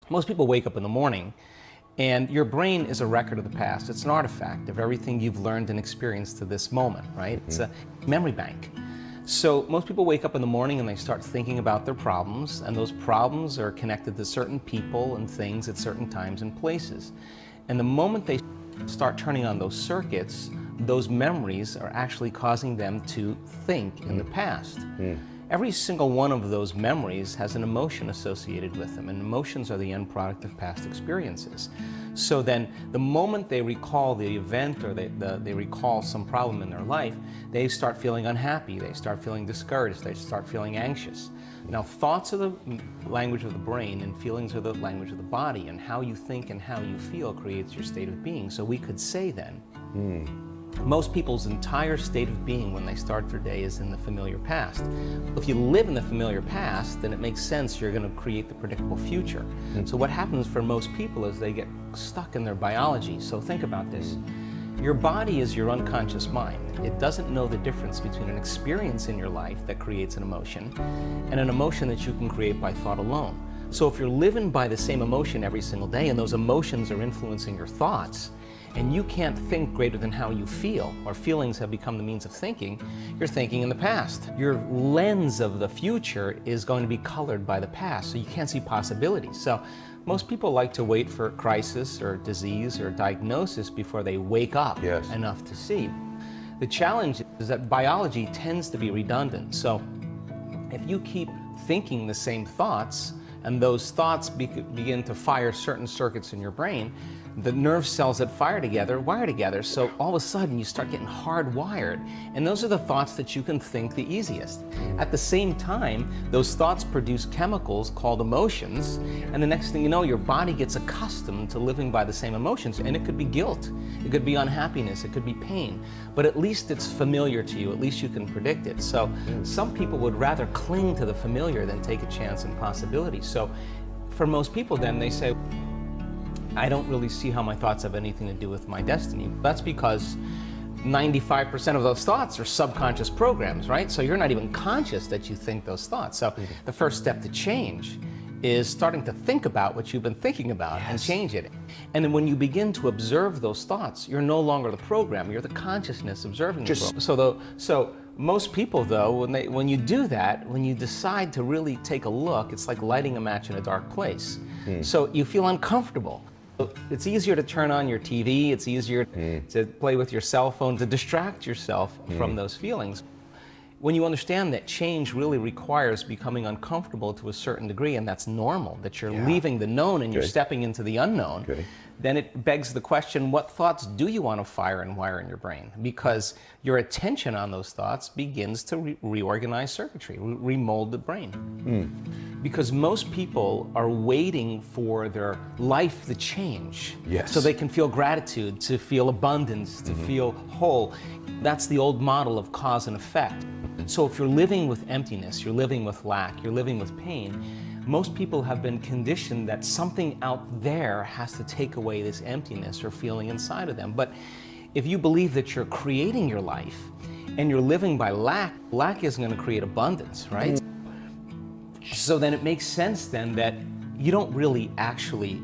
Most people wake up in the morning and your brain is a record of the past. It's an artifact of everything you've learned and experienced to this moment, right? It's a memory bank. So most people wake up in the morning and they start thinking about their problems, and those problems are connected to certain people and things at certain times and places. And the moment they start turning on those circuits, those memories are actually causing them to think in the past. Every single one of those memories has an emotion associated with them, and emotions are the end product of past experiences. So then the moment they recall the event, or they recall some problem in their life, they start feeling unhappy, they start feeling discouraged, they start feeling anxious. Now, thoughts are the language of the brain, and feelings are the language of the body, and how you think and how you feel creates your state of being. So we could say then, most people's entire state of being when they start their day is in the familiar past. If you live in the familiar past, then it makes sense you're going to create the predictable future. So what happens for most people is they get stuck in their biology. So think about this. Your body is your unconscious mind. It doesn't know the difference between an experience in your life that creates an emotion and an emotion that you can create by thought alone. So if you're living by the same emotion every single day, and those emotions are influencing your thoughts, and you can't think greater than how you feel, or feelings have become the means of thinking, you're thinking in the past. Your lens of the future is going to be colored by the past, so you can't see possibilities. So most people like to wait for crisis or disease or diagnosis before they wake up enough to see. The challenge is that biology tends to be redundant. So if you keep thinking the same thoughts, and those thoughts begin to fire certain circuits in your brain, the nerve cells that fire together wire together, so all of a sudden you start getting hardwired, and those are the thoughts that you can think the easiest. At the same time, those thoughts produce chemicals called emotions, and the next thing you know, your body gets accustomed to living by the same emotions, and it could be guilt, it could be unhappiness, it could be pain, but at least it's familiar to you, at least you can predict it. So some people would rather cling to the familiar than take a chance in possibilities. So for most people then, they say, I don't really see how my thoughts have anything to do with my destiny. That's because 95% of those thoughts are subconscious programs, right? So you're not even conscious that you think those thoughts. So the first step to change is starting to think about what you've been thinking about and change it. And then when you begin to observe those thoughts, you're no longer the program, you're the consciousness observing the program. So most people though, when you do that, when you decide to really take a look, it's like lighting a match in a dark place. So you feel uncomfortable. It's easier to turn on your TV, it's easier to play with your cell phone, to distract yourself from those feelings. When you understand that change really requires becoming uncomfortable to a certain degree, and that's normal, that you're leaving the known and you're stepping into the unknown, then it begs the question, what thoughts do you want to fire and wire in your brain? Because your attention on those thoughts begins to reorganize circuitry, remold the brain. Because most people are waiting for their life to change so they can feel gratitude, to feel abundance, to feel whole. That's the old model of cause and effect. So if you're living with emptiness, you're living with lack, you're living with pain, most people have been conditioned that something out there has to take away this emptiness or feeling inside of them. But if you believe that you're creating your life and you're living by lack, lack isn't going to create abundance, right? So then it makes sense then that you don't really actually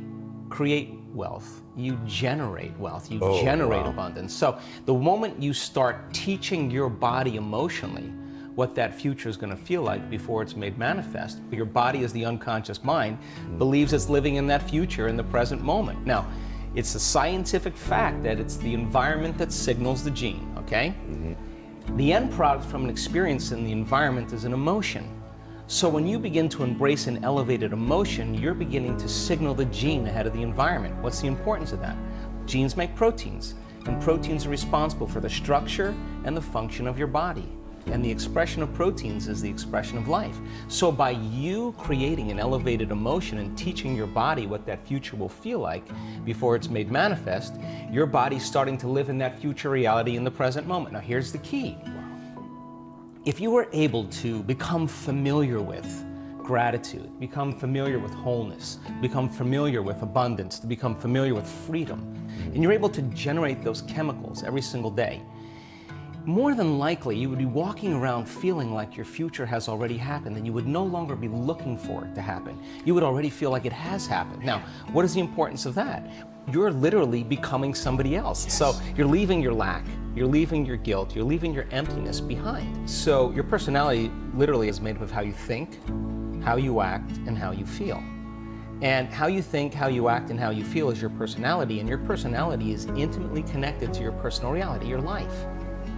create wealth. You generate wealth, you generate abundance. So the moment you start teaching your body emotionally what that future is going to feel like before it's made manifest, your body, as the unconscious mind, believes it's living in that future in the present moment. Now, it's a scientific fact that it's the environment that signals the gene, okay? The end product from an experience in the environment is an emotion. So when you begin to embrace an elevated emotion, you're beginning to signal the gene ahead of the environment. What's the importance of that? Genes make proteins, and proteins are responsible for the structure and the function of your body. And the expression of proteins is the expression of life. So by you creating an elevated emotion and teaching your body what that future will feel like before it's made manifest, your body's starting to live in that future reality in the present moment. Now here's the key. If you were able to become familiar with gratitude, become familiar with wholeness, become familiar with abundance, to become familiar with freedom, and you're able to generate those chemicals every single day, more than likely you would be walking around feeling like your future has already happened, and you would no longer be looking for it to happen. You would already feel like it has happened. Now, what is the importance of that? You're literally becoming somebody else. Yes. So you're leaving your lack, you're leaving your guilt, you're leaving your emptiness behind. So your personality literally is made up of how you think, how you act, and how you feel. And how you think, how you act, and how you feel is your personality, and your personality is intimately connected to your personal reality, your life.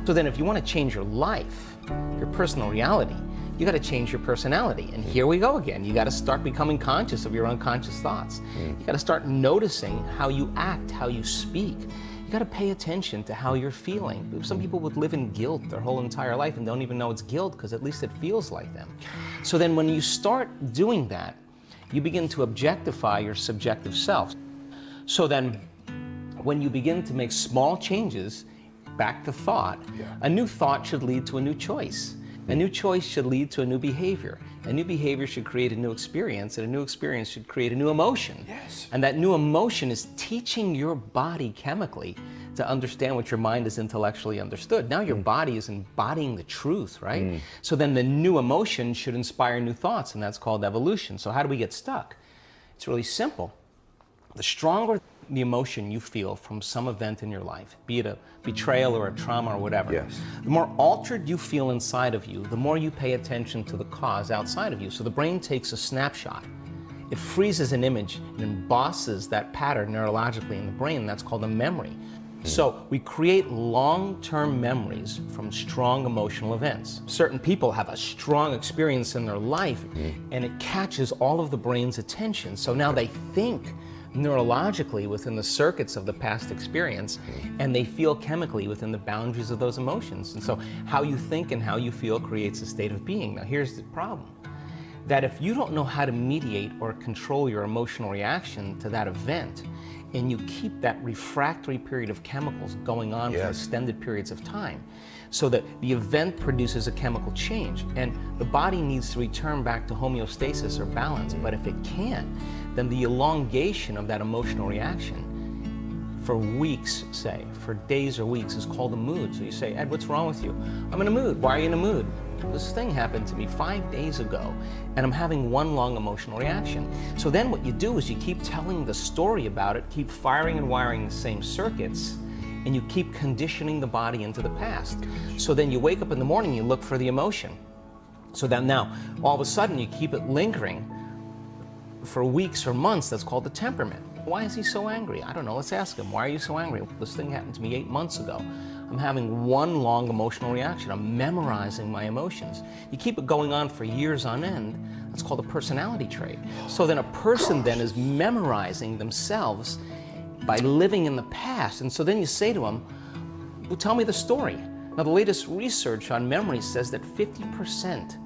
So then if you want to change your life, your personal reality, you got to change your personality. And here we go again. You got to start becoming conscious of your unconscious thoughts. You got to start noticing how you act, how you speak. You got to pay attention to how you're feeling. Some people would live in guilt their whole entire life and don't even know it's guilt because at least it feels like them. So then when you start doing that, you begin to objectify your subjective self. So then when you begin to make small changes, back to thought, a new thought should lead to a new choice. A new choice should lead to a new behavior. A new behavior should create a new experience, and a new experience should create a new emotion. Yes. And that new emotion is teaching your body chemically to understand what your mind has intellectually understood. Now your body is embodying the truth, right? So then the new emotion should inspire new thoughts, and that's called evolution. So how do we get stuck? It's really simple. The stronger the emotion you feel from some event in your life, be it a betrayal or a trauma or whatever, the more altered you feel inside of you, the more you pay attention to the cause outside of you. So the brain takes a snapshot. It freezes an image and embosses that pattern neurologically in the brain. That's called a memory. So we create long-term memories from strong emotional events. Certain people have a strong experience in their life, and it catches all of the brain's attention. So now they think neurologically within the circuits of the past experience, and they feel chemically within the boundaries of those emotions. And so how you think and how you feel creates a state of being. Now here's the problem, that if you don't know how to mediate or control your emotional reaction to that event, and you keep that refractory period of chemicals going on for extended periods of time, so that the event produces a chemical change, and the body needs to return back to homeostasis or balance. But if it can't, then the elongation of that emotional reaction for weeks, say, for days or weeks, is called a mood. So you say, Ed, what's wrong with you? I'm in a mood. Why are you in a mood? This thing happened to me 5 days ago, and I'm having one long emotional reaction. So then what you do is you keep telling the story about it, keep firing and wiring the same circuits, and you keep conditioning the body into the past. So then you wake up in the morning, you look for the emotion. So then now, all of a sudden, you keep it lingering for weeks or months. That's called the temperament. Why is he so angry? I don't know. Let's ask him. Why are you so angry? This thing happened to me 8 months ago. I'm having one long emotional reaction. I'm memorizing my emotions. You keep it going on for years on end. That's called a personality trait. So then a person then is memorizing themselves by living in the past. And so then you say to them, well, tell me the story. Now the latest research on memory says that 50%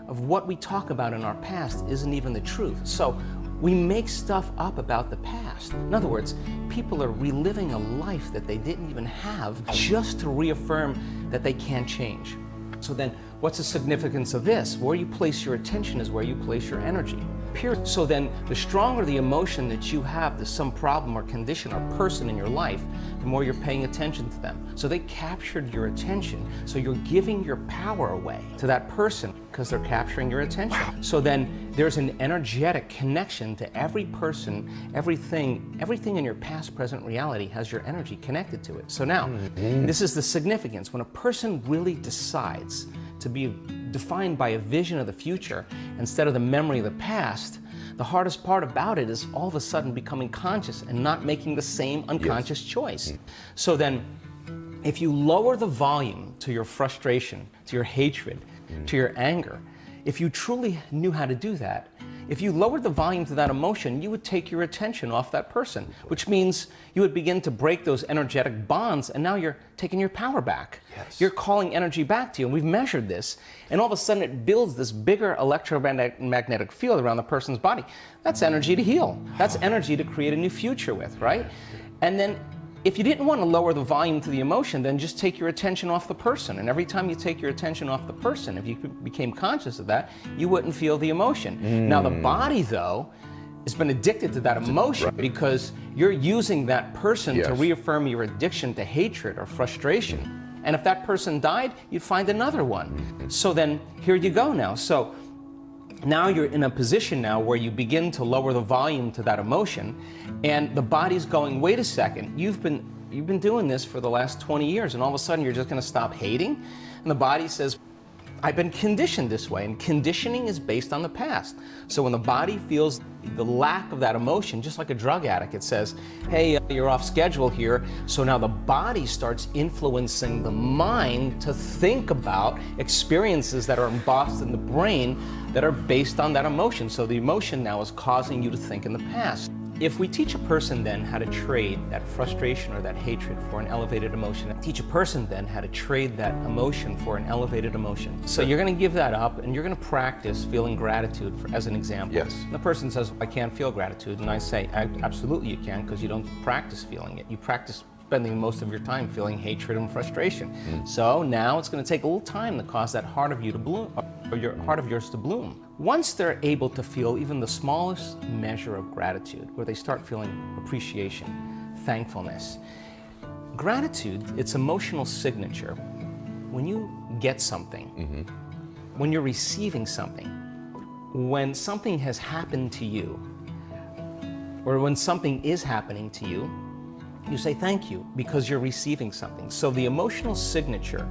of what we talk about in our past isn't even the truth. So we make stuff up about the past. In other words, people are reliving a life that they didn't even have just to reaffirm that they can't change. So then, what's the significance of this? Where you place your attention is where you place your energy. Period. So then, the stronger the emotion that you have to some problem or condition or person in your life, the more you're paying attention to them. So they captured your attention. So you're giving your power away to that person because they're capturing your attention. So then there's an energetic connection to every person, everything in your past, present reality has your energy connected to it. So now, this is the significance. When a person really decides to be defined by a vision of the future instead of the memory of the past, the hardest part about it is all of a sudden becoming conscious and not making the same unconscious choice. So then, if you lower the volume to your frustration, to your hatred, to your anger, if you truly knew how to do that, if you lowered the volume to that emotion, you would take your attention off that person, which means you would begin to break those energetic bonds, and now you're taking your power back. You're calling energy back to you, and we've measured this, and all of a sudden it builds this bigger electromagnetic field around the person's body. That's energy to heal. That's energy to create a new future with, right? And then if you didn't want to lower the volume to the emotion, then just take your attention off the person. And every time you take your attention off the person, if you became conscious of that, you wouldn't feel the emotion. Now the body, though, has been addicted to that emotion because you're using that person to reaffirm your addiction to hatred or frustration. And if that person died, you'd find another one. So then here you go now. So now you're in a position now where you begin to lower the volume to that emotion, and the body's going, wait a second, you've been doing this for the last 20 years, and all of a sudden you're just going to stop hating? And the body says, I've been conditioned this way, and conditioning is based on the past. So when the body feels the lack of that emotion, just like a drug addict, it says, hey, you're off schedule here. So now the body starts influencing the mind to think about experiences that are embossed in the brain that are based on that emotion. So the emotion now is causing you to think in the past. If we teach a person then how to trade that frustration or that hatred for an elevated emotion, teach a person then how to trade that emotion for an elevated emotion. So you're going to give that up, and you're going to practice feeling gratitude, as an example. Yes. And the person says, I can't feel gratitude. And I say, absolutely you can, because you don't practice feeling it. You practice spending most of your time feeling hatred and frustration. So now it's going to take a little time to cause that heart of you to bloom, or your heart of yours to bloom. Once they're able to feel even the smallest measure of gratitude, where they start feeling appreciation, thankfulness, gratitude, its emotional signature, when you get something, when you're receiving something, when something has happened to you, or when something is happening to you, you say thank you because you're receiving something. So the emotional signature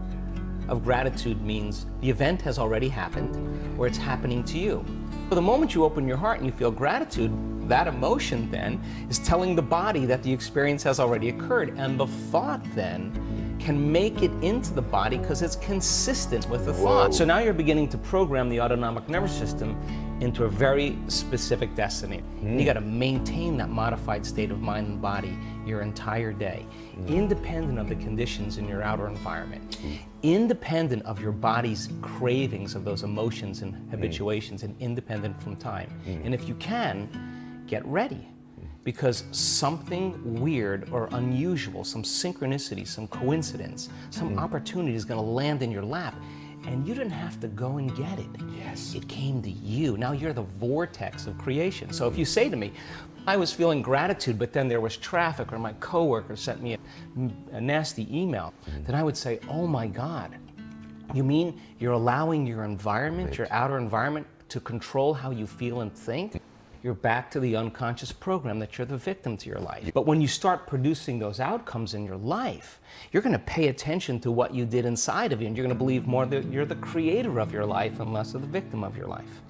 of gratitude means the event has already happened, or it's happening to you. So the moment you open your heart and you feel gratitude, that emotion then is telling the body that the experience has already occurred, and the thought then can make it into the body because it's consistent with the thought. So now you're beginning to program the autonomic nervous system into a very specific destiny. You got to maintain that modified state of mind and body your entire day, independent of the conditions in your outer environment, independent of your body's cravings of those emotions and habituations, and independent from time. And if you can, get ready, because something weird or unusual, some synchronicity, some coincidence, some opportunity is going to land in your lap. And you didn't have to go and get it. Yes. It came to you. Now you're the vortex of creation. So if you say to me, I was feeling gratitude, but then there was traffic, or my coworker sent me a nasty email, then I would say, oh my God, you mean you're allowing your environment, your outer environment, to control how you feel and think? You're back to the unconscious program that you're the victim to your life. But when you start producing those outcomes in your life, you're going to pay attention to what you did inside of you, and you're going to believe more that you're the creator of your life and less of the victim of your life.